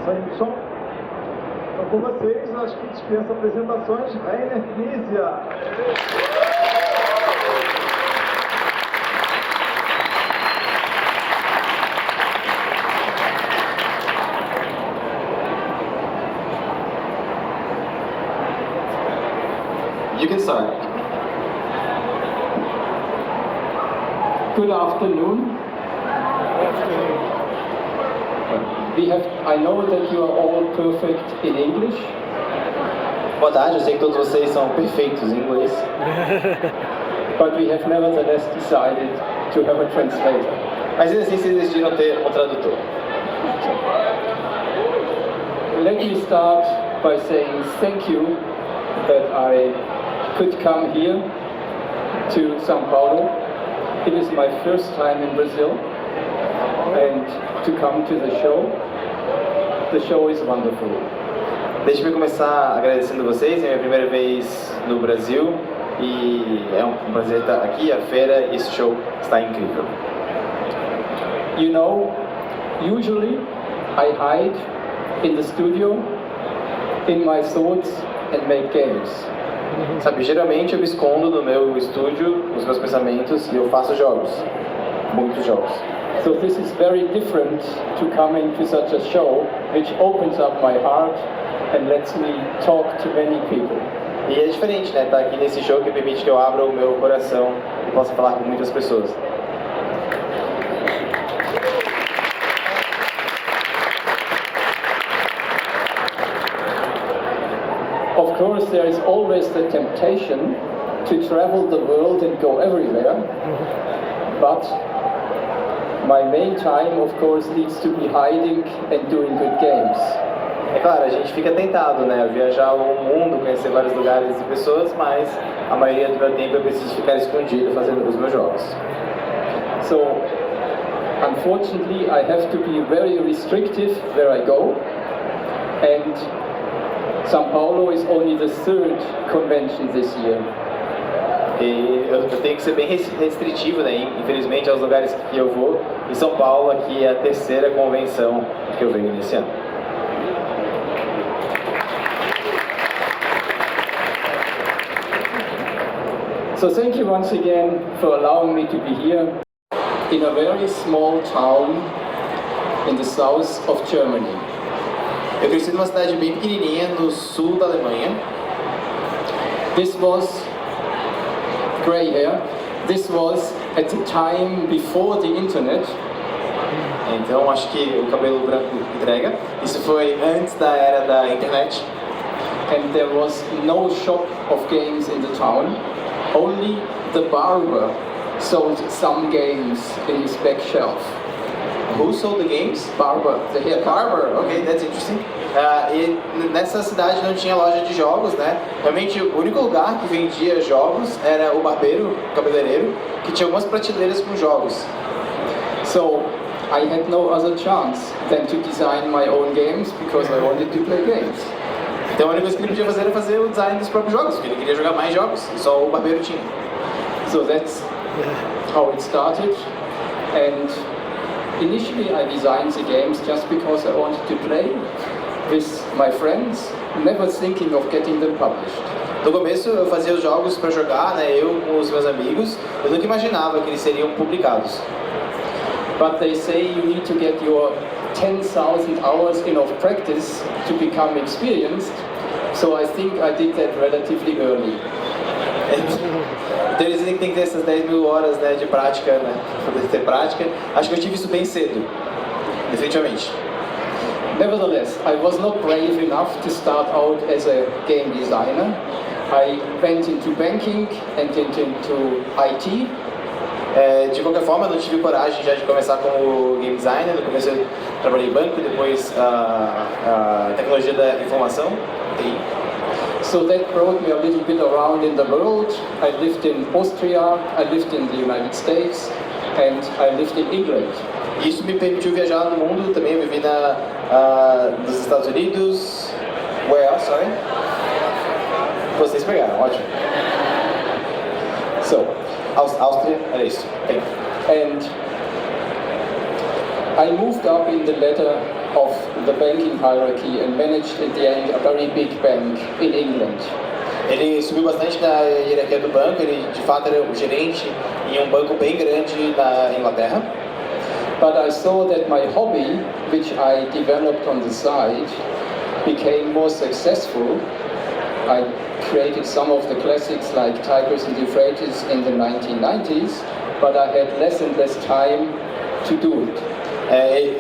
Saindo do som? Então, com vocês, acho que dispensa apresentações, Reiner Knizia. You can start. Good afternoon. I know that you are all perfect in English. Boa tarde, eu sei que todos vocês são perfeitos em inglês. But we have nevertheless decided to have a translator. Mas ainda assim vocês decidiram ter um tradutor. Let me start by saying thank you that I could come here to São Paulo. It is my first time in Brazil, and to come to the show. The show is wonderful. Deixe-me começar agradecendo vocês, é a minha primeira vez no Brasil e é um prazer estar aqui, a feira, e esse show está incrível. You know, usually I hide in the studio, in my thoughts and make games. Sabe, geralmente eu me escondo no meu estúdio, nos meus pensamentos, e eu faço jogos, muitos jogos. So this is very different to coming to such a show, which opens up my heart and lets me talk to many people. E é diferente, né, estar aqui nesse show que permite que eu abra o meu coração e possa falar com muitas pessoas. Of course, there is always the temptation to travel the world and go everywhere, but my main time, of course, needs to be hiding and doing good games. É claro, a gente fica tentado, né, a viajar o mundo, conhecer vários lugares e pessoas, mas a maioria do meu tempo eu preciso ficar escondido fazendo os meus jogos. So, unfortunately, I have to be very restrictive where I go, and São Paulo is only the third convention this year. E eu tenho que ser bem restritivo, né, infelizmente, aos lugares que eu vou. E São Paulo aqui é a terceira convenção que eu venho nesse ano. So thank you once again for allowing me to be here in a very small town in the south of Germany. Eu cresci numa cidade bem pequenininha no sul da Alemanha. This was grey hair. This was at the time before the internet. Então acho que o cabelo branco entrega. Isso foi antes da era da internet. And there was no shop of games in the town. Only the barber sold some games in his back shelf. Who sold the games? Barber, the hair Barber, okay, that's interesting. E nessa cidade não tinha loja de jogos, né? Realmente o único lugar que vendia jogos era o barbeiro, o cabeleireiro, que tinha algumas prateleiras com jogos. So I had no other chance than to design my own games because I wanted to play games. Então a única coisa que ele podia fazer era fazer o design dos próprios jogos, porque ele queria jogar mais jogos, e só o barbeiro tinha. So that's how it started, and initially I designed the games just because I wanted to play with my friends, never thinking of getting them published. No começo eu fazia os jogos para jogar, né, eu com os meus amigos, eu nunca imaginava que eles seriam publicados. But they say you need to get your 10,000 hours of practice to become experienced, so I think I did that relatively early. Então eles dizem que tem que ter essas 10.000 horas, né, de prática, né, para poder ter prática. Acho que eu tive isso bem cedo, definitivamente. Nevertheless, I was not brave enough to start out as a game designer. I went into banking and into IT. De qualquer forma, eu não tive coragem já de começar como game designer. No começo eu trabalhei em banco, depois a tecnologia da informação, TI. So that brought me a little bit around in the world. I lived in Austria, I lived in the United States, and I lived in England. Isso me permitiu viajar no mundo também. Eu vivi nos Estados Unidos. Where else, sorry? Vocês pegaram, ótimo. So, Áustria, era isso. And I moved up in the ladder of the banking hierarchy and managed at the end a very big bank in England. Ele subiu bastante na hierarquia do banco, ele de fato era o gerente em um banco bem grande na Inglaterra. But I saw that my hobby, which I developed on the side, became more successful. I created some of the classics like Tigers and Euphrates in the 1990s, but I had less and less time to do it.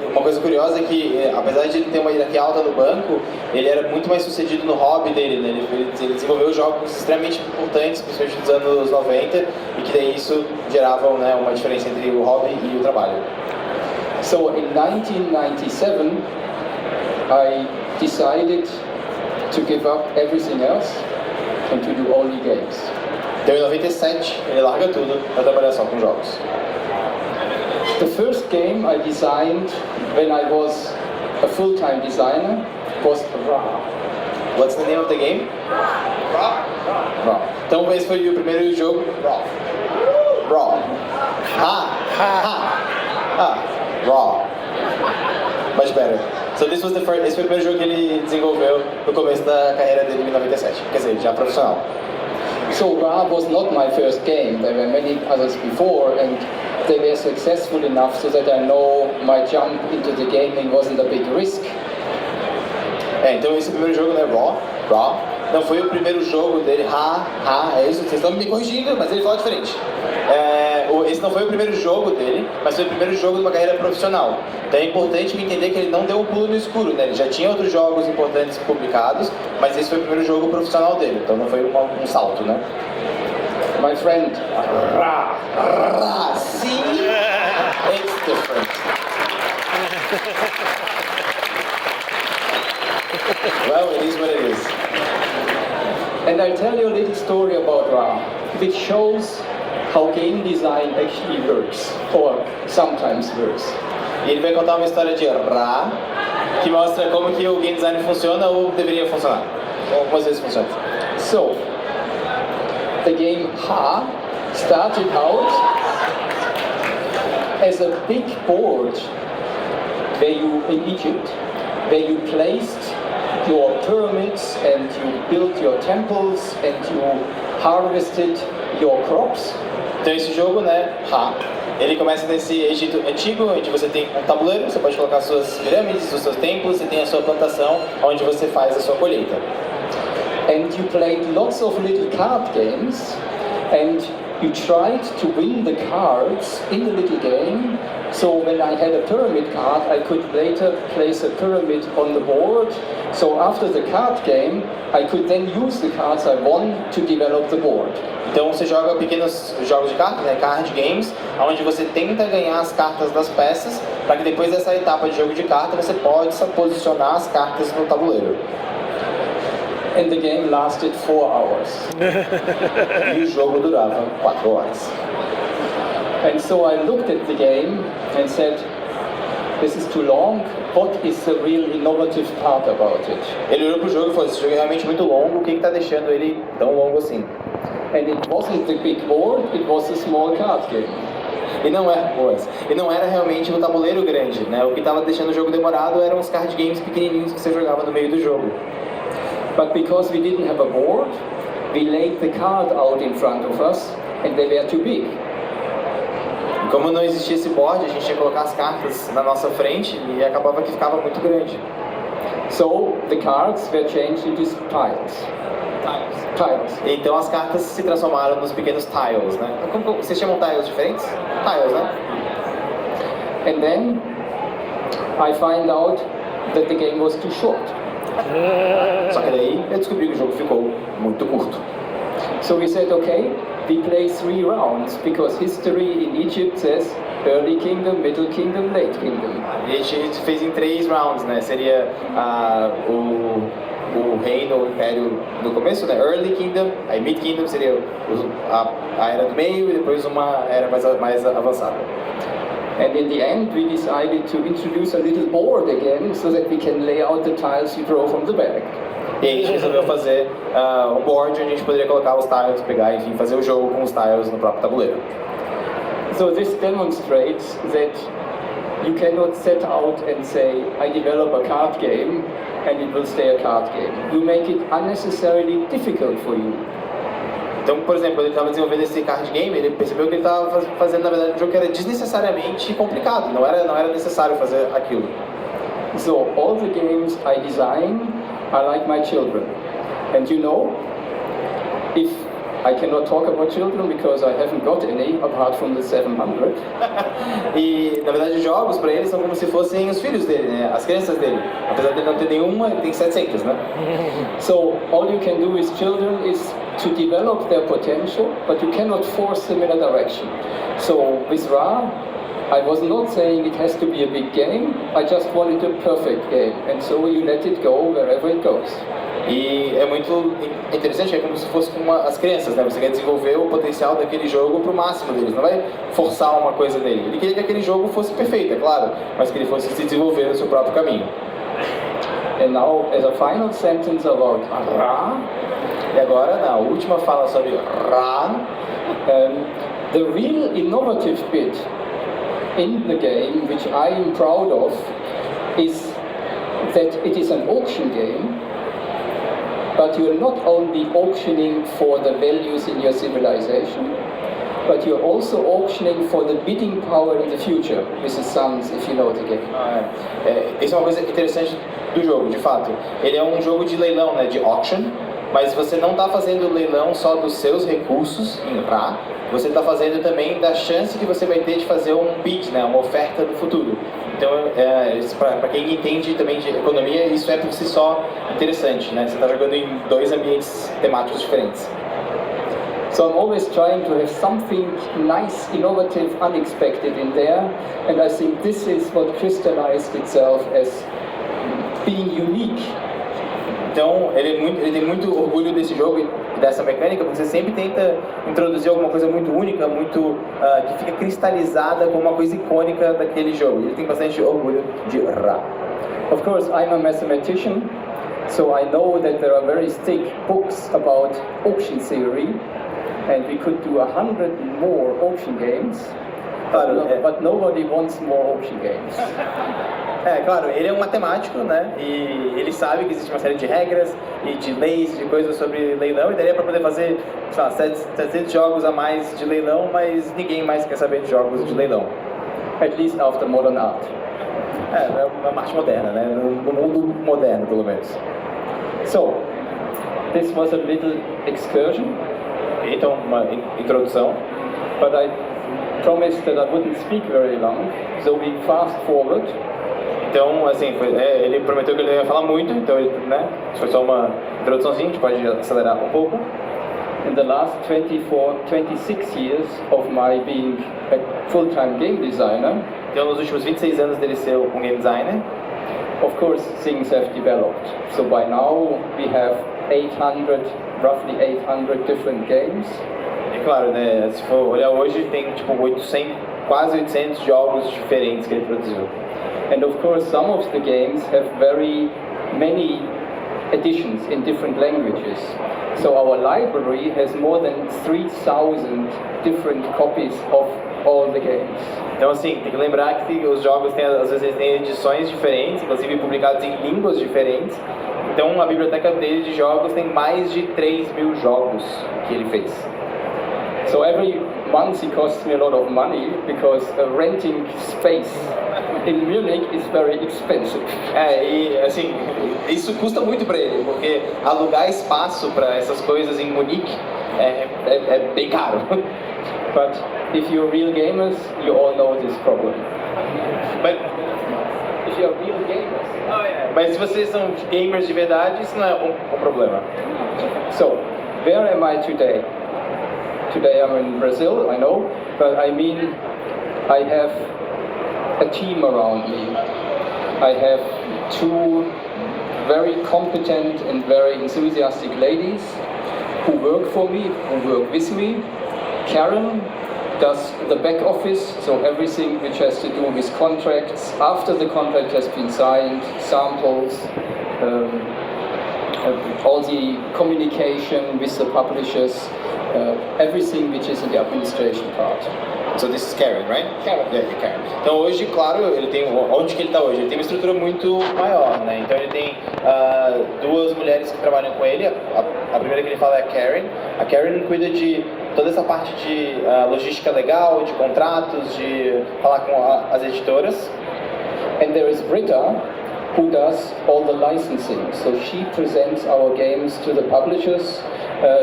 Uma coisa curiosa é que, apesar de ele ter uma hierarquia alta no banco, ele era muito mais sucedido no hobby dele, né? Ele desenvolveu jogos extremamente importantes, principalmente nos anos 90, e que daí isso gerava, né, uma diferença entre o hobby e o trabalho. So in 1997, I decided to give up everything else and to do only games. Então em 97, ele larga tudo para trabalhar só com jogos. The first game I designed when I was a full-time designer was Ra. What's the name of the game? Ra. Então esse foi o primeiro jogo. Ra. Ra. Much better. So this was the first. Esse foi o primeiro jogo que ele desenvolveu no começo da carreira dele em 97. Quer dizer, já profissional. So Ra was not my first game. There were many others before, and they were successful enough so that I know my jump into the gaming wasn't a big risk. Então esse primeiro jogo, né, Ra, não foi o primeiro jogo dele, é isso, vocês estão me corrigindo, mas ele fala diferente. Esse não foi o primeiro jogo dele, mas foi o primeiro jogo de uma carreira profissional. Então é importante entender que ele não deu um pulo no escuro, né? Ele já tinha outros jogos importantes publicados, mas esse foi o primeiro jogo profissional dele, então não foi um salto, né? My friend, sim, it's different. Well, it is what it is. And I'll tell you a little story about Ra, which shows how game design actually works, or sometimes works. E ele vai contar uma história de Ra, que mostra como que o game design funciona ou deveria funcionar. Ou algumas vezes funciona. So, the game Ha started out as a big board in Egypt, where you placed your pyramids and you built your temples and you harvested your crops. Então esse jogo, né, Ha, ele começa nesse Egito antigo, onde você tem um tabuleiro, você pode colocar suas pirâmides, os seus templos, e tem a sua plantação, onde você faz a sua colheita. And you played lots of little card games, and you tried to win the cards in the little game. So when I had a pyramid card, I could later place a pyramid on the board. So after the card game, I could then use the cards I won to develop the board. Então você joga pequenos jogos de cartas, né, card games, onde você tenta ganhar as cartas das peças, para que depois dessa etapa de jogo de carta você possa posicionar as cartas no tabuleiro. And the game lasted 4 hours. E o jogo durava 4 horas. And so I looked at the game and said, this is too long. What is the real innovative part about it? Ele olhou pro jogo e falou, esse jogo é realmente muito longo, o que está deixando ele tão longo assim? And it wasn't the big board, it was a small card game. E não era realmente um tabuleiro grande, né? O que estava deixando o jogo demorado eram os card games pequenininhos que você jogava no meio do jogo. But because we didn't have a board, we laid the card out in front of us and they were too big. Como não existia esse board, a gente tinha que colocar as cartas na nossa frente e acabava que ficava muito grande. So the cards were changed into tiles. Então as cartas se transformaram nos pequenos tiles, né? Como vocês chamam tiles diferentes? Tiles, né? And then I find out that the game was too short. Só que daí eu descobri que o jogo ficou muito curto. So we said, okay, we play 3 rounds because history in Egypt says early kingdom, middle kingdom, late kingdom. E a gente fez em 3 rounds, né? Seria o reino, o império do começo, né? Early kingdom, aí mid kingdom seria a era do meio e depois uma era mais avançada. And in the end, we decided to introduce a little board again so that we can lay out the tiles you draw from the bag. E a gente resolveu fazer um board onde a gente poderia colocar os tiles, pegar, enfim, fazer o jogo com os tiles no próprio tabuleiro. So this demonstrates that You cannot set out and say, I develop a card game and it will stay a card game. You make it unnecessarily difficult for you. Então, por exemplo, ele estava desenvolvendo esse card game, ele percebeu que ele estava fazendo, na verdade, um jogo que era desnecessariamente complicado, não era necessário fazer aquilo. So, all the games I design are like my children. And you know, if I cannot talk about children because I haven't got any apart from the 700. E, na verdade, os jogos para ele são como se fossem os filhos dele, né? As crianças dele. Apesar de ele não ter nenhuma, ele tem 700, né? So, all you can do with children is to develop their potential, but you cannot force them in a direction. So, with Ra, I was not saying it has to be a big game, I just wanted a perfect game, and so you let it go wherever it goes. E é muito interessante, é como se fosse com as crianças, né? Você quer desenvolver o potencial daquele jogo para o máximo deles, não vai forçar uma coisa nele. Ele queria que aquele jogo fosse perfeito, é claro, mas que ele fosse se desenvolver no seu próprio caminho. And now, as a final sentence about Ra, e agora, na última fala sobre Ra, the real innovative bit in the game, which I am proud of, is that it is an auction game, but you're not only auctioning for the values in your civilization, but you're also auctioning for the bidding power in the future, with the sums, if you know the game. Isso é uma coisa interessante do jogo, de fato. Ele é um jogo de leilão, né, de auction, mas você não está fazendo leilão só dos seus recursos em Ra, você está fazendo também da chance que você vai ter de fazer um bid, né, uma oferta no futuro. Então, para quem entende também de economia, isso é por si só interessante, né? Você está jogando em dois ambientes temáticos diferentes. So I'm always trying to have something nice, innovative, unexpected in there, and I think this is what crystallized itself as being unique. Então, ele tem muito orgulho desse jogo e dessa mecânica, porque você sempre tenta introduzir alguma coisa muito única, muito que fica cristalizada como uma coisa icônica daquele jogo. Ele tem bastante orgulho de Ra. Of course, I'm a mathematician, so I know that there are very thick books about auction theory, and we could do 100 more auction games, but nobody wants more auction games. Claro, ele é um matemático, né, e ele sabe que existe uma série de regras e de leis, de coisas sobre leilão, e daria para poder fazer, sei lá, 700 jogos a mais de leilão, mas ninguém mais quer saber de jogos de leilão. At least after modern art. É uma arte moderna, né, no mundo moderno, pelo menos. So, this was a little excursion. Então, uma introdução. But I promised that I wouldn't speak very long, so we fast forward. Então, assim, ele prometeu que ele ia falar muito, então, né, foi só uma introduçãozinha, a gente pode acelerar um pouco. In the last 26 years of my being a full-time game designer, então, nos últimos 26 anos dele ser um game designer, of course, things have developed. So by now we have roughly 800 different games. É claro, né, se for olhar hoje, tem tipo quase 800 jogos diferentes que ele produziu. And of course, some of the games have very many editions in different languages. So our library has more than 3,000 different copies of all the games. Então, assim, tem que lembrar que os jogos às vezes têm edições diferentes, inclusive publicados em línguas diferentes. Então, a biblioteca dele de jogos tem mais de 3.000 jogos que ele fez. So every month it costs me a lot of money because renting space in Munich is very expensive. E assim, isso custa muito para ele, porque alugar espaço para essas coisas em Munique é bem caro. But if you're real gamers, you all know this problem. But if you're real gamers, mas se vocês são gamers de verdade, isso não é um problema. So, where am I today? Today I'm in Brazil, I know, but I mean, I have a team around me. I have two very competent and very enthusiastic ladies who work for me, who work with me. Karen does the back office, so everything which has to do with contracts. After the contract has been signed, samples, all the communication with the publishers, everything which is in the administration part. So this is Karen, right? Karen. Yeah, Karen. Então hoje, claro, ele tem onde que ele está hoje? Ele tem uma estrutura muito maior, né? Então ele tem duas mulheres que trabalham com ele. A primeira que ele fala é a Karen. A Karen cuida de toda essa parte de logística legal, de contratos, de falar com as editoras. And there is Britta, who does all the licensing. So she presents our games to the publishers.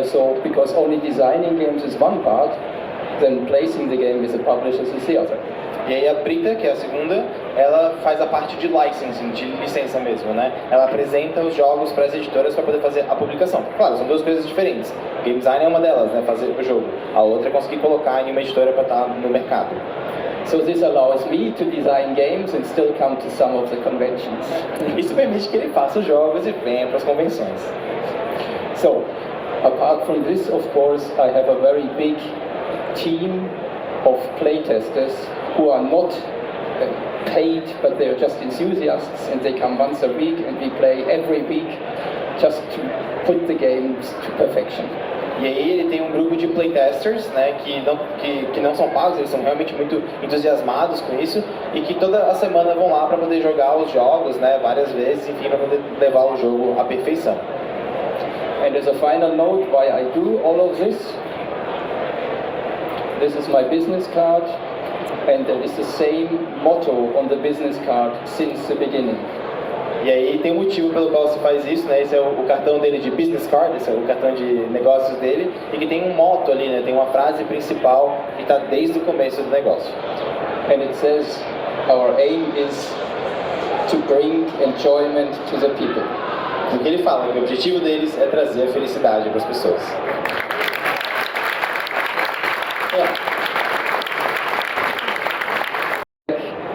So because only designing games is one part, then placing the game with the publishers is the other. E aí a Britta, que é a segunda, ela faz a parte de licensing, de licença mesmo, né? Ela apresenta os jogos para as editoras para poder fazer a publicação. Claro, são duas coisas diferentes. Game design é uma delas, né? Fazer o jogo. A outra é conseguir colocar em uma editora para estar no mercado. So this allows me to design games and still come to some of the conventions. Isso permite que ele faça os jogos e venha para as convenções. So, apart from this, of course, I have a very big team of playtesters who are not paid, but they're just enthusiasts, and they come once a week and we play every week just to put the games to perfection. E aí ele tem um grupo de playtesters, né, que não são pagos, eles são realmente muito entusiasmados com isso e que toda a semana vão lá para poder jogar os jogos, né, várias vezes, enfim, para poder levar o jogo à perfeição. And as a final note, why I do all of this is my business card, and there is the same motto on the business card since the beginning. E aí tem um motivo pelo qual se faz isso, né? Esse é o cartão dele de business card, esse é o cartão de negócios dele, e que tem um motto ali, né? Tem uma frase principal que está desde o começo do negócio. And it says, our aim is to bring enjoyment to the people. O que ele fala, que o objetivo deles é trazer a felicidade para as pessoas.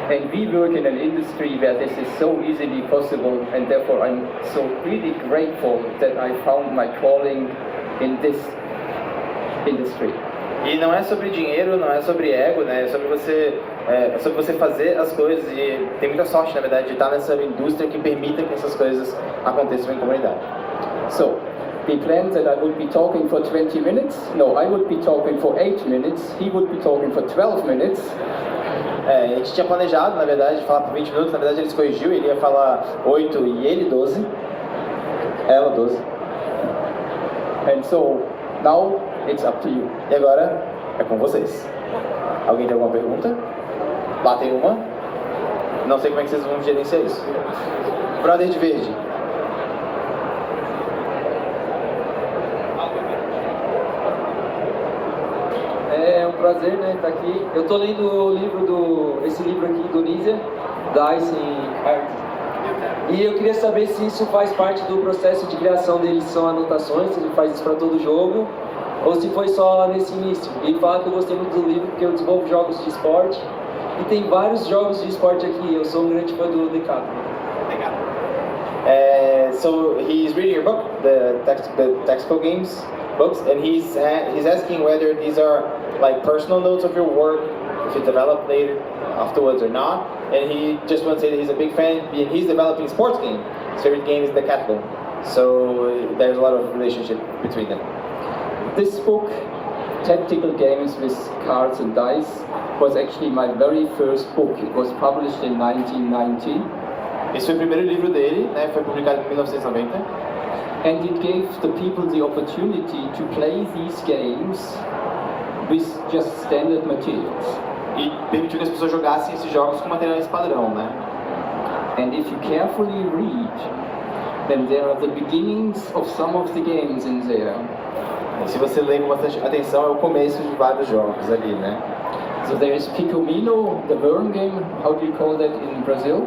And we work in an industry where this is so easily possible, and therefore I'm so really grateful that I found my calling in this industry. E não é sobre dinheiro, não é sobre ego, né? É sobre você fazer as coisas e tem muita sorte, na verdade, de estar nessa indústria que permita que essas coisas aconteçam em comunidade. So, we planned that I would be talking for 20 minutes. No, I would be talking for 8 minutes. He would be talking for 12 minutes. A gente tinha planejado, na verdade, falar por 20 minutos, na verdade ele se corrigiu, ele ia falar 8 e ele 12, ela 12. And so, now it's up to you. E agora é com vocês. Alguém tem alguma pergunta? Lá tem uma. Não sei como é que vocês vão gerenciar isso. Brother de verde. É um prazer, né, estar aqui. Eu estou lendo esse livro aqui do Knizia, Dice em Art. E eu queria saber se isso faz parte do processo de criação dele, são anotações, se ele faz isso para todo jogo, ou se foi só nesse início. E fala que eu gostei muito do livro porque eu desenvolvo jogos de esporte e tem vários jogos de esporte aqui. Eu sou um grande fã do Decathlon. So he's reading your book, the textbook games books, and he's asking whether these are like personal notes of your work, if you develop later afterwards or not. And he just wants to say that he's a big fan. And he's developing sports game. His favorite game is Decathlon. So there's a lot of relationship between them. This book, Tactical Games with Cards and Dice, was actually my very first book. It was published in 1990. Esse foi o primeiro livro dele, né? Foi publicado em 1990. And it gave the people the opportunity to play these games with just standard materials. E permitiu que as pessoas jogassem esses jogos com materiais padrão, né? And if you carefully read, then there are the beginnings of some of the games in there. E se você ler com bastante atenção, é o começo de vários jogos ali, né? So there is Picomino, the worm game. How do you call that in Brazil?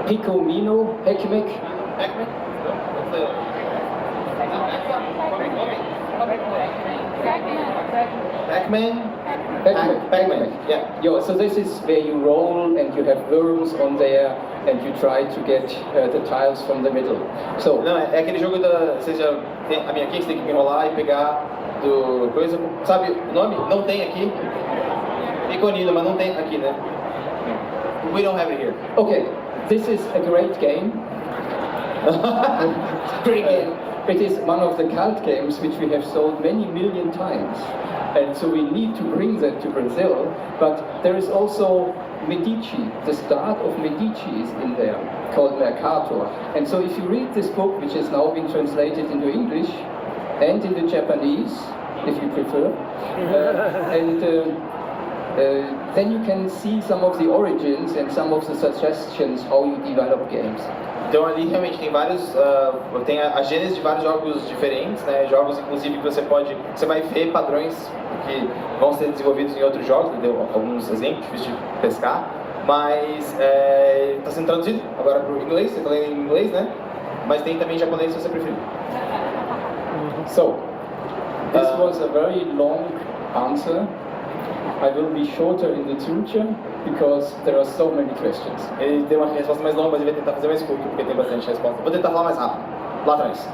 Picomino, Hekmek. Pac-Man. Yeah. So this is where you roll and you have worms on there and you try to get the tiles from the middle. So Não, é aquele jogo da... Você já tem a minha aqui, você tem que enrolar e pegar do coisa... Sabe o nome? Não tem aqui. Iconino, mas não tem aqui, né? We don't have it here. okay, this is a great game. Pretty game. It is one of the cult games which we have sold many million times. And so we need to bring that to Brazil. But there is also Medici, the start of Medici is in there, called Mercator. And so if you read this book, which has now been translated into English and into Japanese, if you prefer, then you can see some of the origins and some of the suggestions how you develop games. Então ali realmente tem vários, tem a gênese de vários jogos diferentes, né? Jogos inclusive que você vai ver padrões que vão ser desenvolvidos em outros jogos, deu alguns exemplos difíceis de pescar, mas está sendo traduzido agora para o inglês, você está lendo em inglês, né? Mas tem também em japonês se você preferir. So, this was a very long answer. I will be shorter in the future because there are so many questions. Ele tem uma resposta mais longa, mas ele vai tentar fazer mais curto porque tem bastante resposta. Vou tentar falar mais rápido. Lá atrás.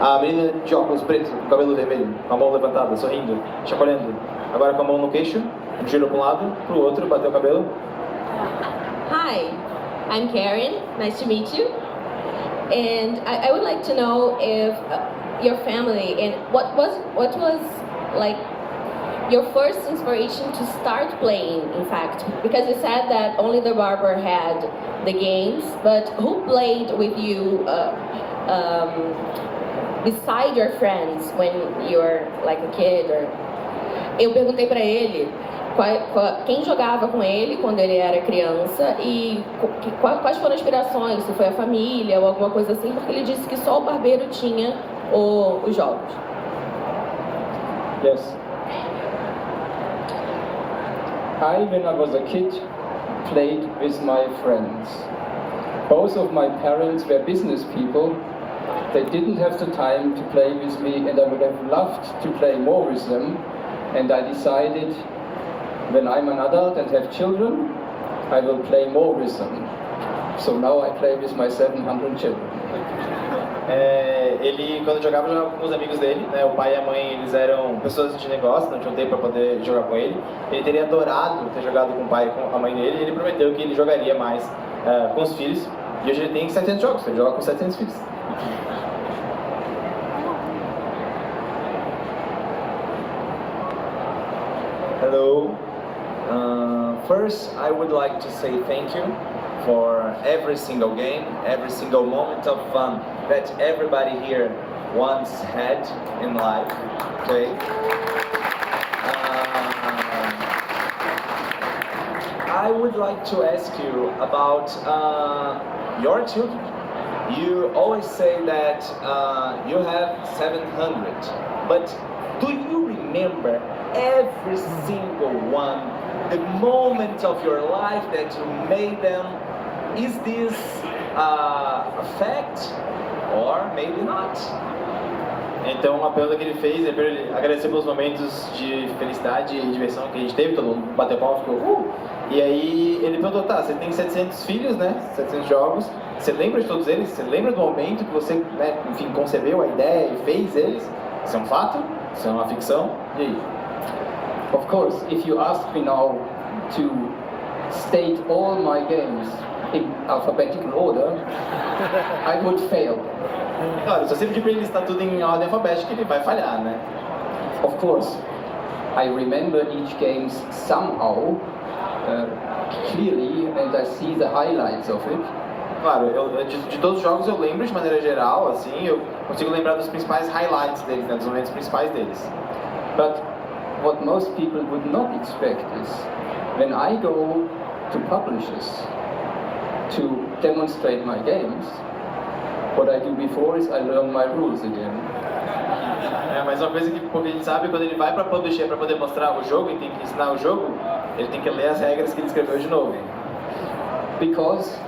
A menina de óculos pretos, com cabelo vermelho, com a mão levantada, sorrindo, chacoalhando. Agora com a mão no queixo, girou para um lado, para o outro, bateu o cabelo. Hi, I'm Karen. Nice to meet you. And I would like to know if your family and what was like your first inspiration to start playing, in fact, because you said that only the barber had the games, but who played with you beside your friends when you were like a kid? Or... Eu perguntei para ele quem jogava com ele quando ele era criança e quais foram as inspirações, se foi a família ou alguma coisa assim, porque ele disse que só o barbeiro tinha os jogos. Yes. When I was a kid, played with my friends. Both of my parents were business people. They didn't have the time to play with me, and I would have loved to play more with them. And I decided, when I'm an adult and have children, I will play more with them. So now I play with my 700 children. Ele, quando jogava com os amigos dele, né, o pai e a mãe, eles eram pessoas de negócio, não tinham tempo para poder jogar com ele. Ele teria adorado ter jogado com o pai e com a mãe dele, e ele prometeu que ele jogaria mais com os filhos. E hoje ele tem 700 jogos, ele joga com 700 filhos. Hello. First, I would like to say thank you for every single game, every single moment of fun that everybody here once had in life. Okay. I would like to ask you about your children. You always say that you have 700, but do you remember every single one, the moment of your life that you made them? Is this a fact or maybe not? Então, a pergunta que ele fez é para ele agradecer pelos momentos de felicidade e diversão que a gente teve, todo mundo bateu palma, ficou E aí ele perguntou, tá, você tem 700 filhos, né, 700 jogos, você lembra de todos eles? Você lembra do momento que você, né, enfim, concebeu a ideia e fez eles? Isso é um fato? Isso é uma ficção? E aí? Of course, if you ask me now to state all my games in alphabetical order, I would fail. Claro, se você pedir para ele listar tudo em ordem alfabética, ele vai falhar, né? Of course, I remember each game somehow, clearly, and I see the highlights of it. Claro, de todos os jogos eu lembro de maneira geral, assim, eu consigo lembrar dos principais highlights deles, né, dos momentos principais deles. But what most people would not expect is, when I go to publishers to demonstrate my games, what I do before is I learn my rules again. Mas uma coisa que pouca gente sabe, quando ele vai para publisher para poder mostrar o jogo e tem que ensinar o jogo, ele tem que ler as regras que ele escreveu de novo. Because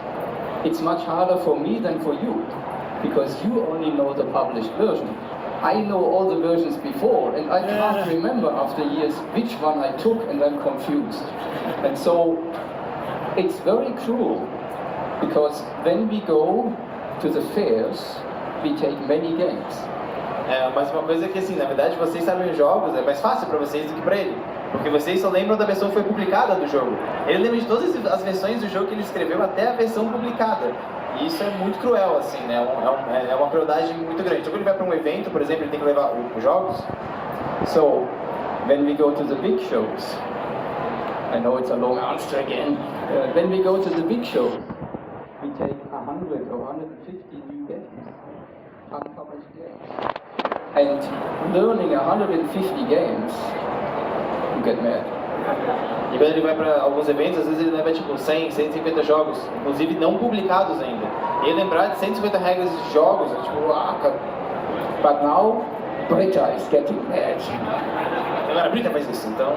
it's much harder for me than for you, because you only know the published version. I know all the versions before, and I can't remember after years which one I took, and I'm confused. And so it's very cruel, because when we go to the fairs, we take many games. Mas uma coisa é que, assim, na verdade, vocês sabem os jogos, é mais fácil para vocês do que para ele. Porque vocês só lembram da versão que foi publicada do jogo. Ele lembra de todas as versões do jogo que ele escreveu até a versão publicada. E isso é muito cruel, assim, né? É uma crueldade muito grande. Então, quando ele vai para um evento, por exemplo, ele tem que levar os jogos. So, when we go to the big shows, I know it's a long answer again. When we go to the big shows, we take 100 or 150 new games, unpublished games. And learning 150 games, you get mad. E quando ele vai para alguns eventos, às vezes ele leva tipo 100, 150 jogos, inclusive não publicados ainda. E ele lembrar de 150 regras de jogos, é tipo, cara. But now, Britta is getting mad. Agora a Brita faz isso, então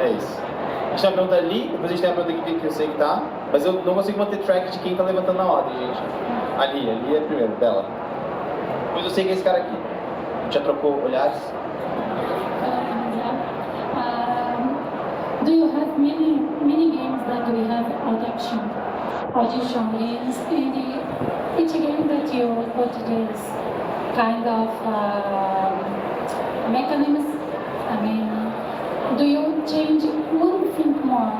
é isso. A gente tem uma pergunta ali, depois a gente tem uma pergunta aqui que eu sei que tá, mas eu não consigo manter track de quem tá levantando na ordem, gente. Ali é primeiro, dela. Depois eu sei que é esse cara aqui. A gente já trocou olhares. Do you have many games that we have audition games? And each game that you put this kind of mechanism, I mean, do you change one thing more?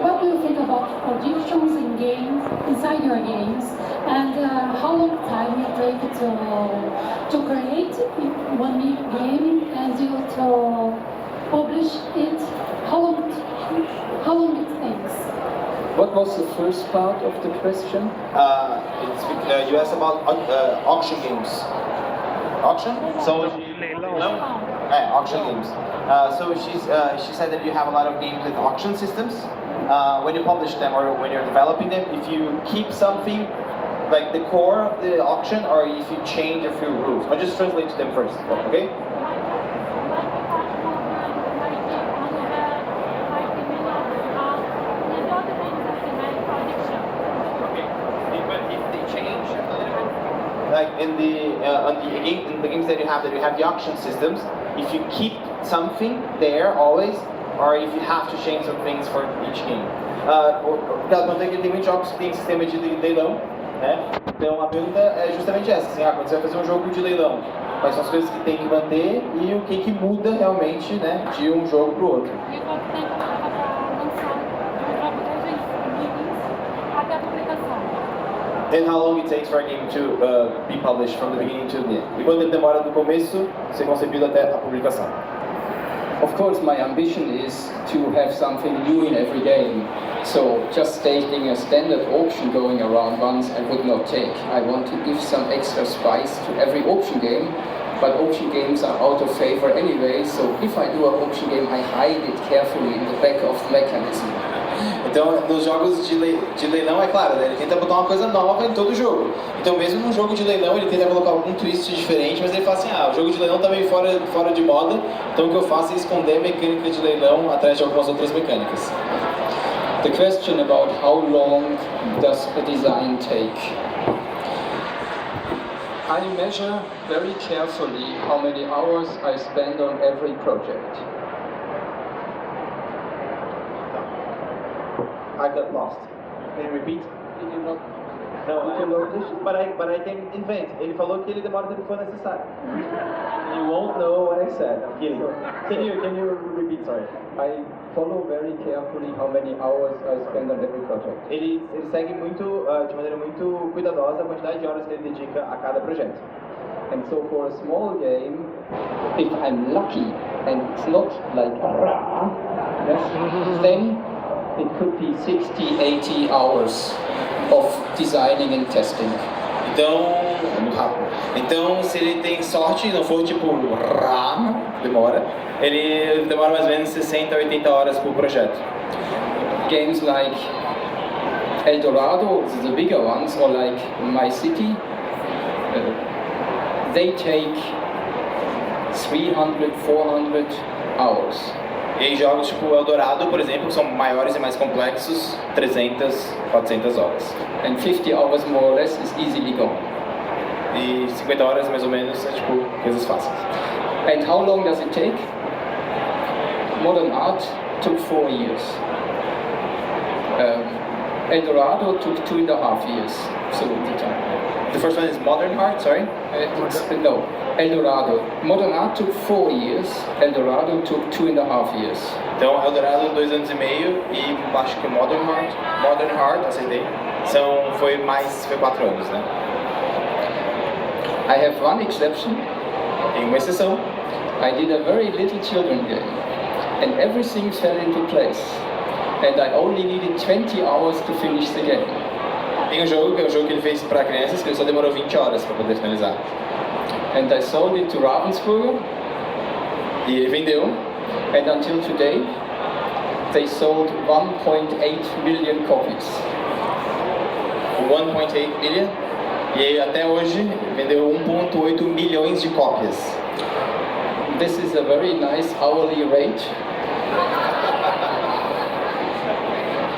What do you think about auditions in games, inside your games, and how long time you take to create one game and you to publish it? How long it takes? What was the first part of the question? You asked about auction games. Auction? So auction games. So she said that you have a lot of games with auction systems. When you publish them or when you're developing them, if you keep something like the core of the auction, or if you change a few rules. I'll just translate to them first, okay? Like in the games that you have the auction systems, if you keep something there always, or if you have to change some things for each game. Tem muitos jogos que tem sistema de leilão, né? Então a pergunta é justamente essa, assim, quando você vai fazer um jogo de leilão, quais são as coisas que tem que manter e o que muda realmente, né, de um jogo para o outro. And how long it takes for a game to be published from the beginning to the end. E quanto tempo demora do começo ser concebido até a publicação. Of course, my ambition is to have something new in every game. So just stating a standard auction going around once I would not take. I want to give some extra spice to every auction game, but auction games are out of favor anyway, so if I do an auction game, I hide it carefully in the back of the mechanism. Então, nos jogos de leilão, é claro, né? Ele tenta botar uma coisa nova em todo jogo. Então, mesmo num jogo de leilão, ele tenta colocar algum twist diferente, mas ele fala assim, o jogo de leilão tá meio fora de moda, então o que eu faço é esconder a mecânica de leilão atrás de algumas outras mecânicas. The question about how long does a design take? I measure very carefully how many hours I spend on every project. I got lost. Can you repeat? Did you not? No, but I can invent. Ele falou que ele demora o tempo que for necessário. You won't know what I said. I'm kidding. Can you repeat? Sorry. I follow very carefully how many hours I spend on every project. Ele segue muito, de maneira muito cuidadosa a quantidade de horas que ele dedica a cada projeto. And so for a small game, if I'm lucky and it's not like then it could be 60, 80 hours of designing and testing. Então, é muito rápido. Então, se ele tem sorte e não for tipo demora, ele demora mais ou menos 60, 80 horas por projeto. Games like Eldorado, the bigger ones, or like My City, they take 300, 400 hours. E aí jogos tipo Eldorado, por exemplo, que são maiores e mais complexos, 300, 400 horas. And 50 hours more or less is easily gone. E 50 horas mais ou menos é tipo coisas fáceis. And how long does it take? Modern art took 4 years. Eldorado took 2.5 years, so the time. The first one is Modern Art, sorry? No, Eldorado. Modern Art took 4 years, Eldorado took 2.5 years. Então, Eldorado 2 anos e meio e acho que Modern Art, acertei, foi 4 anos, né? I have one exception. Tem uma exceção. I did a very little children game, and everything fell into place. And I only needed 20 hours to finish the game. Tem um jogo que é um jogo que ele fez para crianças que ele só demorou 20 horas para poder finalizar. And I sold it to Ravensburger. E ele vendeu. And until today, they sold 1.8 million copies. 1.8 million. E até hoje vendeu 1.8 milhões de cópias. This is a very nice hourly rate.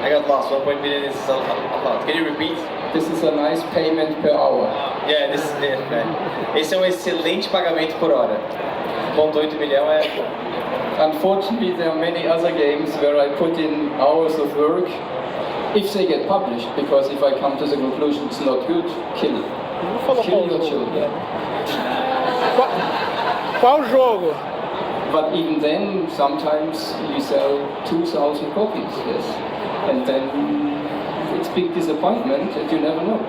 I got lost. 1.8 million is a lot. Can you repeat? This is a nice payment per hour. Yeah, esse é um excelente pagamento por hora. 1.8 milhão é... Unfortunately, there are many other games where I put in hours of work if they get published, because if I come to the conclusion it's not good, kill your children. Qual jogo? But even then, sometimes you sell 2,000 copies, yes. And then it's big disappointment and you never know.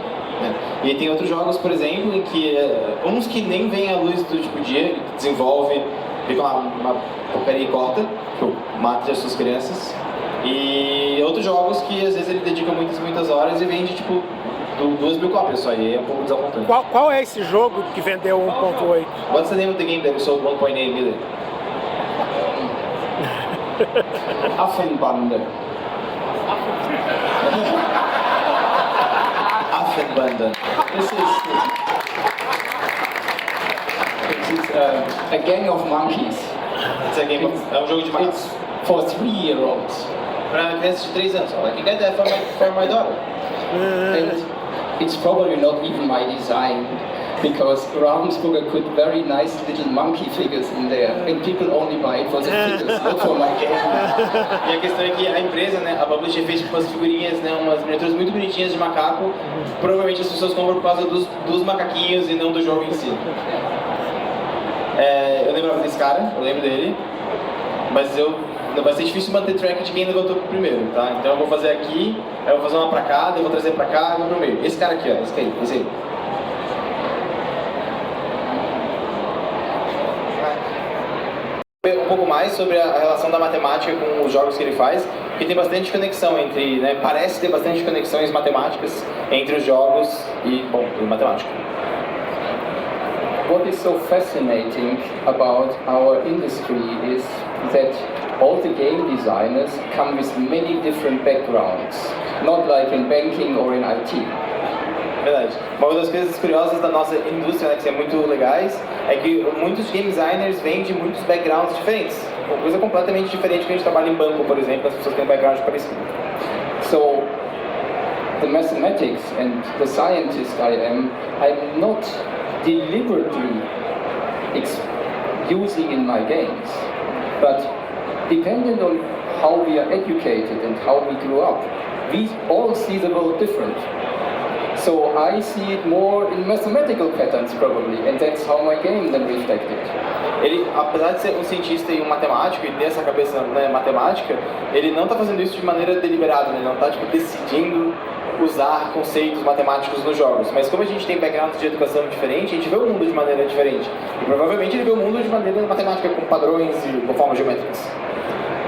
E tem outros jogos, por exemplo, em que uns que nem vêm à luz do tipo dia, ele desenvolve, fica uma porcaria e corta, mata as suas crianças. E outros jogos que às vezes ele dedica muitas horas e vende tipo 2.000 cópias só, e é um pouco desapontante. Qual é esse jogo que vendeu 1.8? What's the name of the game that sold 1.8 million? Affenbande. Affenbande. This is a gang of monkeys. É um jogo de macacos. It's for 3-year-olds. Para crianças de 3 anos. I can get that for my daughter. And it's probably not even my design, because Ravensburger put very nice little monkey figures in there, and people only buy it for the figures, not for my game. E a questão é que a empresa, né, a Publisher fez tipo, umas figurinhas, né, umas miniaturas muito bonitinhas de macaco. Provavelmente as pessoas compram por causa dos macaquinhos e não do jogo em si. Eu lembrava desse cara, eu lembro dele, mas vai ser difícil manter track de quem levantou primeiro, tá? Então eu vou fazer aqui, aí eu vou fazer uma pra cá, daí eu vou trazer pra cá e vou pro meio. Esse cara aqui, ó, esse aí. Um pouco mais sobre a relação da matemática com os jogos que ele faz, porque tem bastante conexão entre, né, parece ter bastante conexões matemáticas entre os jogos e matemática. What is so fascinating about our industry is that all the game designers come with many different backgrounds, not like in banking or in IT. Verdade. Uma das coisas curiosas da nossa indústria, né, que são muito legais, é que muitos game designers vêm de muitos backgrounds diferentes. Uma coisa completamente diferente que a gente trabalha em banco, por exemplo, as pessoas têm um background parecido. So, the mathematics and the scientist I'm not deliberately using in my games, but depending on how we are educated and how we grew up, we all see the world different. So I see it more in mathematical patterns probably, and that's how my game then reflected. Ele, apesar de ser um cientista e um matemático e ter essa cabeça, né, matemática, ele não está fazendo isso de maneira deliberada, ele não está tipo, decidindo usar conceitos matemáticos nos jogos. Mas como a gente tem backgrounds de educação diferente, a gente vê o mundo de maneira diferente. E provavelmente ele vê o mundo de maneira matemática, com padrões e com formas geométricas.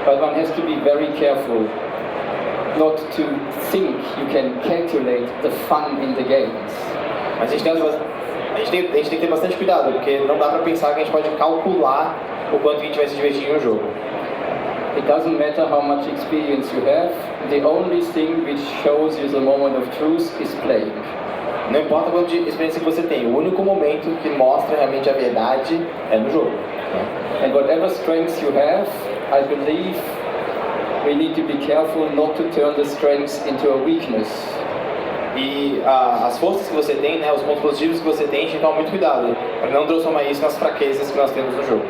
But one has to be very careful not to think you can calculate the fun in the games. Mas a gente tem que ter bastante cuidado, porque não dá para pensar que a gente pode calcular o quanto a gente vai se divertir em um jogo. It doesn't matter how much experience you have, the only thing which shows you the moment of truth is playing. Não importa quanto de experiência que você tem, o único momento que mostra realmente a verdade é no jogo. And whatever strengths you have, I believe we need to be careful not to turn the strengths into a weakness. E as forças que você tem, né, os pontos positivos que você tem, a gente tem que tomar muito cuidado para não transformar isso nas fraquezas que nós temos no jogo.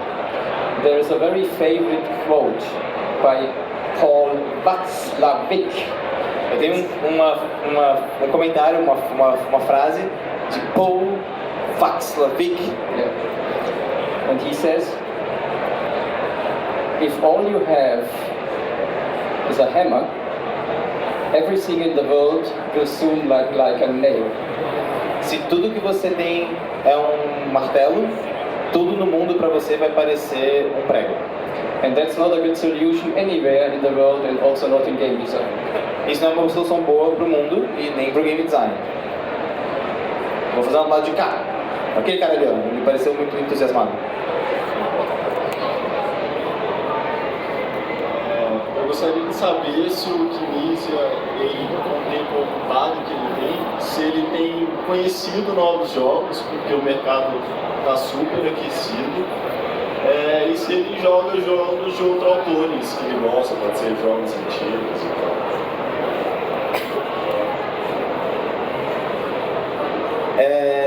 There is a very favorite quote by Paul Václavic, Eu tenho um comentário, uma frase de Paul Václavic. Yeah. And he says, if all you have is a hammer, everything in the world will soon look like a nail. Se tudo que você tem é um martelo, tudo no mundo para você vai parecer um prego. And that's not a good solution anywhere in the world, and also not in game design. Isso não é uma solução boa para o mundo e nem para o game design. Vou fazer um lado de cá. Aquele cara ali, ó, me pareceu muito entusiasmado. Eu gostaria de saber se o Knizia, com o tempo ocupado que ele tem, se ele tem conhecido novos jogos, porque o mercado está super aquecido, e se ele joga jogos de outros autores que ele gosta, pode ser jogos antigos e tal.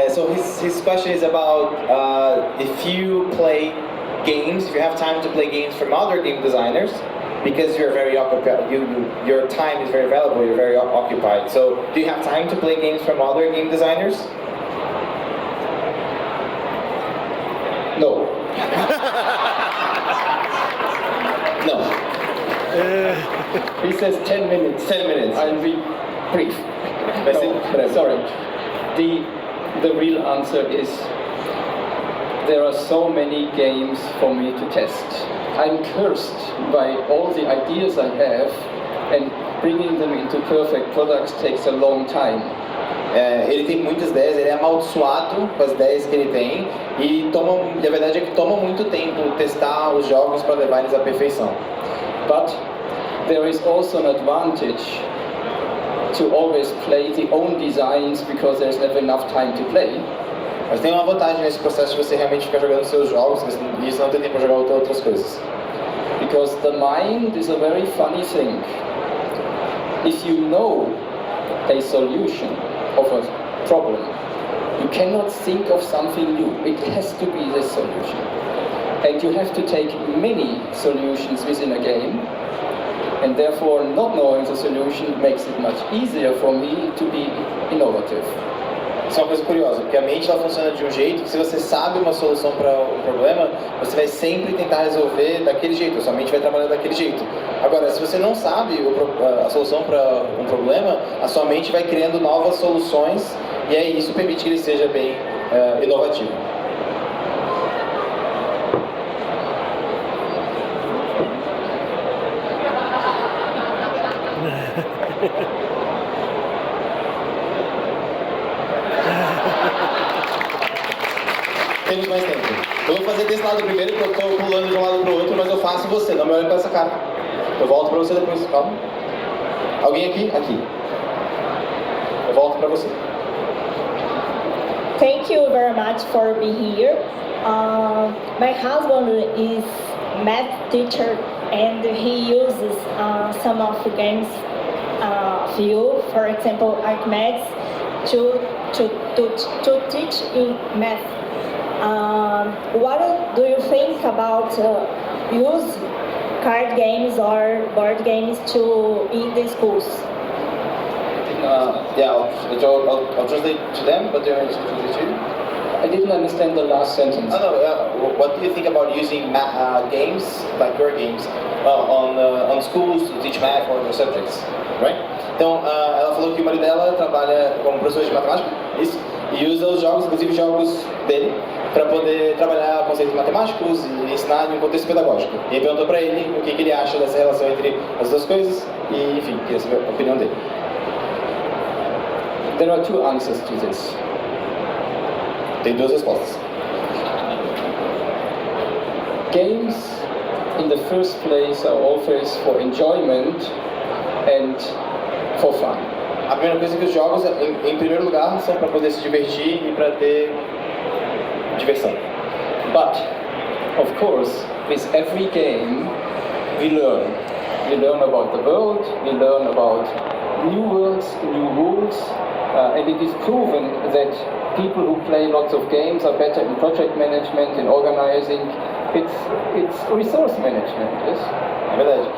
So his question is about if you play games, if you have time to play games from other game designers, because you're very occupied, your time is very valuable, you're very occupied. So do you have time to play games from other game designers? No. No. He says 10 minutes. 10 minutes. I'll be brief. No, sorry. The real answer is there are so many games for me to test. I'm cursed by all the ideas I have, and bringing them into perfect products takes a long time. Ele tem muitas ideias, ele é amaldiçoado com as ideias que ele tem e a verdade é que toma muito tempo testar os jogos para levar eles à perfeição. But there is also an advantage to always play the own designs because there's never enough time to play. Mas tem uma vantagem nesse processo de você realmente ficar jogando seus jogos, e isso não tem tempo para jogar outras coisas. Because the mind is a very funny thing. If you know a solution of a problem, you cannot think of something new. It has to be the solution. And you have to take many solutions within a game, and therefore not knowing the solution makes it much easier for me to be innovative. Isso é uma coisa curiosa, porque a mente ela funciona de um jeito que se você sabe uma solução para um problema, você vai sempre tentar resolver daquele jeito, a sua mente vai trabalhar daquele jeito. Agora, se você não sabe a solução para um problema, a sua mente vai criando novas soluções e aí isso permite que ele seja bem inovativo. Temos mais tempo. Eu vou fazer desse lado primeiro, porque eu estou pulando de um lado para o outro, mas eu faço você, não me olhe para essa cara. Eu volto para você depois, calma. Alguém aqui? Aqui. Eu volto para você. Thank you very much for being here. My husband is math teacher and he uses some of the games few, for example, Archimedes, to teach you math. What do you think about use card games or board games in the schools? Yeah, I'll translate to them, but do you want to translate to you? I didn't understand the last sentence. What do you think about using games, like your games, on schools to teach math or other subjects, right? Então, ela falou que o marido dela trabalha como professor de matemática, isso, e usa os jogos, inclusive jogos dele, para poder trabalhar conceitos matemáticos e ensinar em um contexto pedagógico. E aí perguntou para ele o que ele acha dessa relação entre as duas coisas e, enfim, queria saber a opinião dele. There are two answers to this. Tem duas respostas. Games, in the first place, are always for enjoyment and for fun. A primeira coisa é que os jogos, em primeiro lugar, são para poder se divertir e para ter diversão. But, of course, with every game, we learn. We learn about the world, we learn about new worlds, new rules, and it is proven that people who play lots of games are better in project management, in organizing. It's resource management, yes? É verdade.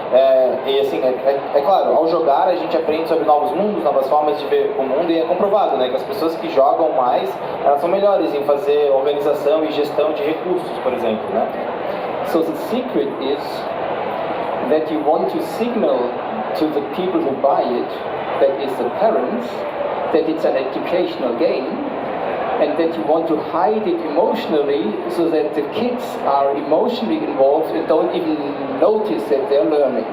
E assim, é claro, ao jogar a gente aprende sobre novos mundos, novas formas de ver o mundo, e é comprovado, né, que as pessoas que jogam mais, elas são melhores em fazer organização e gestão de recursos, por exemplo, né? So the secret is that you want to signal to the people who buy it, that is the parents, that it's an educational game, and that you want to hide it emotionally so that the kids are emotionally involved and don't even notice that they're learning.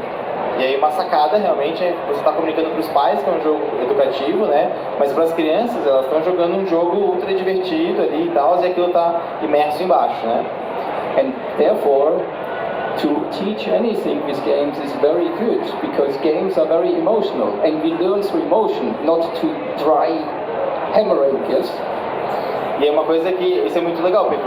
E aí uma sacada realmente é você está comunicando para os pais que é um jogo educativo, né? Mas para as crianças, elas estão jogando um jogo ultra divertido ali e tal, e aquilo está imerso embaixo, né? And therefore, to teach anything with games is very good, because games are very emotional, and we learn through emotion, not to dry hemorrhages. E é uma coisa que isso é muito legal, porque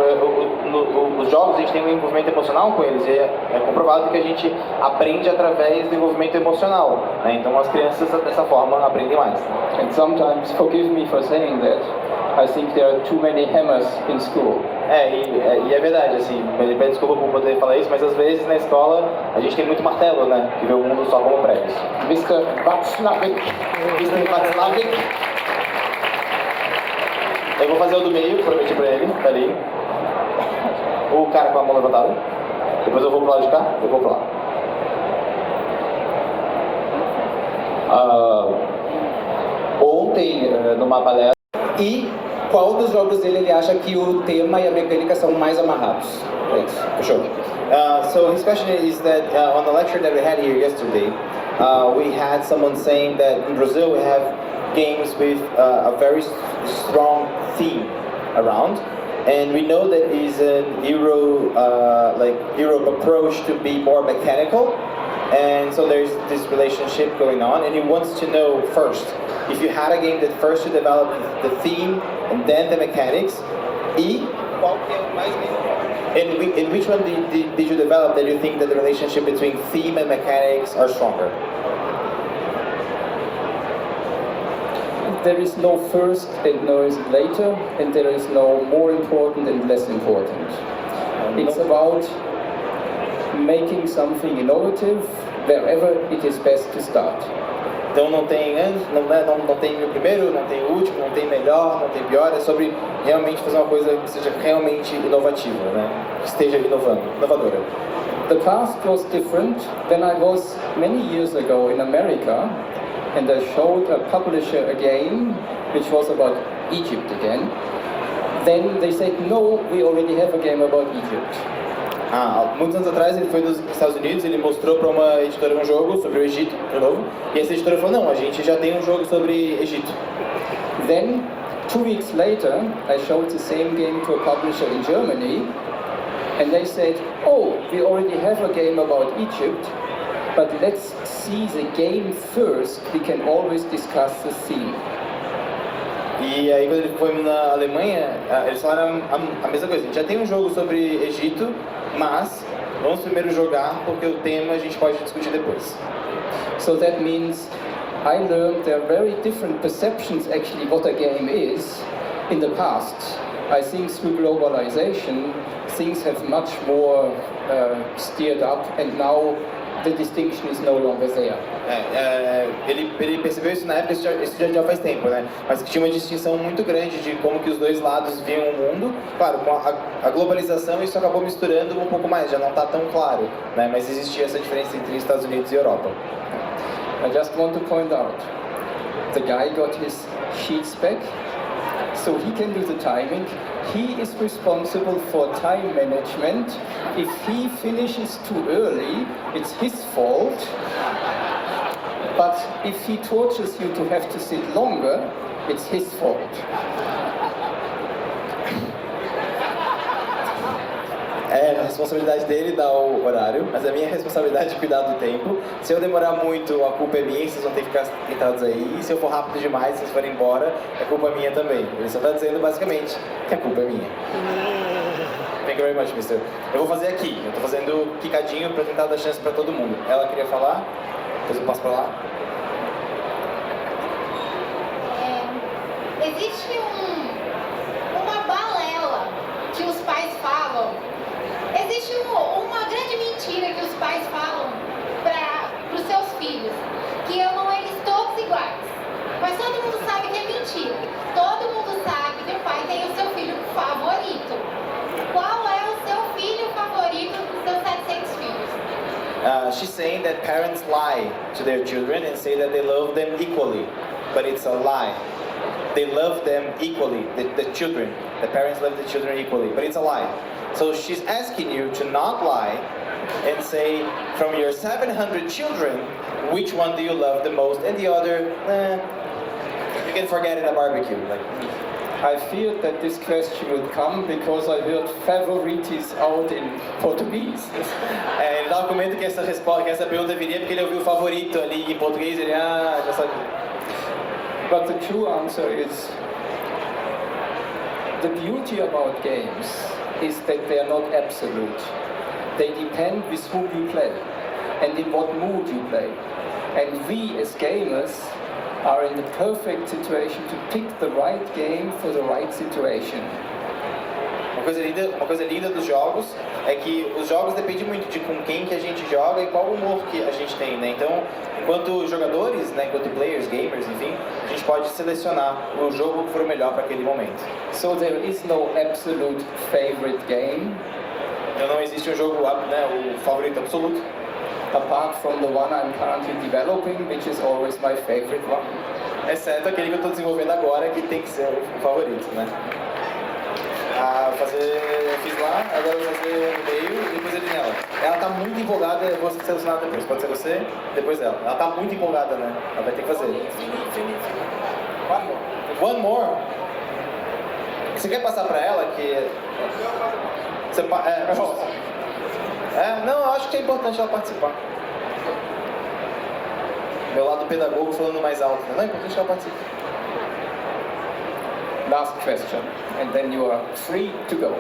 os jogos a gente tem um envolvimento emocional com eles, e é comprovado que a gente aprende através do envolvimento emocional, né? Então as crianças dessa forma aprendem mais. And sometimes, forgive me for saying that, I think there are too many hammers in school. E é verdade, assim, ele pede desculpa por poder falar isso, mas às vezes na escola a gente tem muito martelo, né? Que vê o mundo só como pregos. Mr. Václavic. Eu vou fazer o do meio, prometi pra ele, tá ali. O cara com a mão levantada. Depois eu vou pro lado de cá, eu vou pro lá. Ontem, numa palestra, e qual dos jogos dele ele acha que o tema e a mecânica são mais amarrados? Fechou. So his question is that on the lecture that we had here yesterday, we had someone saying that in Brazil we have games with a very strong theme around, and we know that is an Europe approach to be more mechanical, and so there's this relationship going on, and he wants to know first if you had a game that first you develop the theme and then the mechanics, in which one did you develop that you think that the relationship between theme and mechanics are stronger? There is no first and no later, and there is no more important and less important. It's about making something innovative wherever it is best to start. Então não tem não tem o primeiro, não tem o último, não tem melhor, não tem pior, é sobre realmente fazer uma coisa que seja realmente inovativa, né? Que esteja inovadora. The past was different. When I was many years ago in America, and I showed a publisher a game which was about Egypt again, then they said, no, we already have a game about Egypt. Muitos anos atrás ele foi dos Estados Unidos, ele mostrou para uma editora um jogo sobre o Egito, de novo, e essa editora falou, não, a gente já tem um jogo sobre Egito. Then, 2 weeks later, I showed the same game to a publisher in Germany, and they said, oh, we already have a game about Egypt, but let's see the game first, we can always discuss the theme. E aí quando ele foi na Alemanha, eles falaram a mesma coisa, a gente já tem um jogo sobre Egito, mas vamos primeiro jogar porque o tema a gente pode discutir depois. So that means I learned there are very different perceptions actually what a game is in the past. I think through globalization things have much more steered up, and now the distinction is no longer there. Ele percebeu isso na época, isso já faz tempo, né? Mas que tinha uma distinção muito grande de como que os dois lados viam o mundo. Claro, com a globalização isso acabou misturando um pouco mais, já não está tão claro, né? Mas existia essa diferença entre Estados Unidos e Europa. I just want to point out, the guy got his sheets back, so he can do the timing. He is responsible for time management. If he finishes too early, it's his fault. But if he tortures you to have to sit longer, it's his fault. É a responsabilidade dele dar o horário, mas a minha responsabilidade é cuidar do tempo. Se eu demorar muito, a culpa é minha, vocês vão ter que ficar sentados aí. E se eu for rápido demais, vocês forem embora, é culpa minha também. Ele só está dizendo basicamente que a culpa é minha. Thank you very much, mister. Eu vou fazer aqui, eu estou fazendo picadinho para tentar dar chance para todo mundo. Ela queria falar, depois eu passo para lá. Existe uma balela que os pais falam. Existe uma grande mentira que os pais falam Mas todo mundo sabe que é mentira. Todo mundo sabe que o pai tem o seu filho favorito. Qual é o seu filho favorito dos seus 700 filhos? She's saying that parents lie to their children and say that they love them equally, but it's a lie. They love them equally, the children. The parents love the children equally, but it's a lie. So she's asking you to not lie and say, from your 700 children, which one do you love the most, and the other, you can forget in a barbecue. I feared that this question would come because I heard favorites out in Portuguese. Ele estava com medo que essa pergunta viria porque ele ouviu o favorito ali em português, ele já sabia. But the true answer is, the beauty about games is that they are not absolute. They depend with whom you play and in what mood you play. And we as gamers are in the perfect situation to pick the right game for the right situation. Uma coisa linda dos jogos é que os jogos dependem muito de com quem que a gente joga e qual humor que a gente tem, né? Então, enquanto jogadores, né, enquanto players, gamers, enfim, a gente pode selecionar o jogo que for o melhor para aquele momento. So there is no absolute favorite game. Então não existe um jogo, né, o favorito absoluto. Apart from the one I'm currently developing, which is always my favorite one. Exceto aquele que eu estou desenvolvendo agora, que tem que ser o favorito, né? Eu fiz lá, agora eu vou fazer no meio e depois ele nela. Ela tá muito empolgada, eu vou selecionar depois. Pode ser você, depois ela. Ela tá muito empolgada, né? Ela vai ter que fazer. One more? Você quer passar pra ela que... Não, eu acho que é importante ela participar. Meu lado pedagogo falando mais alto. Não, é importante ela participar. Last question, and then you are free to go.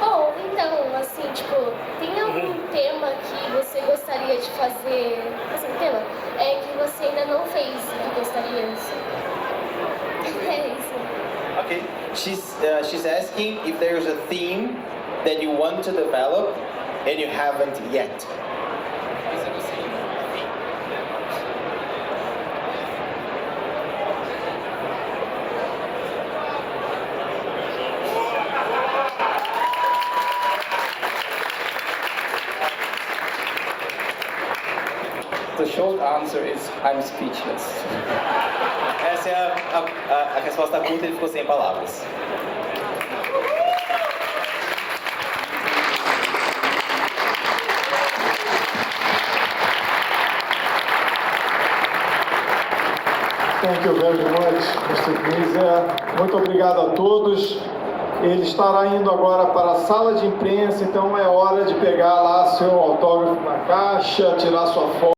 Oh, então, assim, tipo, tem algum tema que você gostaria de fazer, assim, tema, que você ainda não fez e que gostaria, assim? É isso. Okay, she's asking if there's a theme that you want to develop and you haven't yet. The short answer is I'm speechless. Essa é a resposta curta, ele ficou sem palavras. Thank you very much, Mr. Knizia. Muito obrigado a todos. Ele estará indo agora para a sala de imprensa, então é hora de pegar lá seu autógrafo na caixa, tirar sua foto.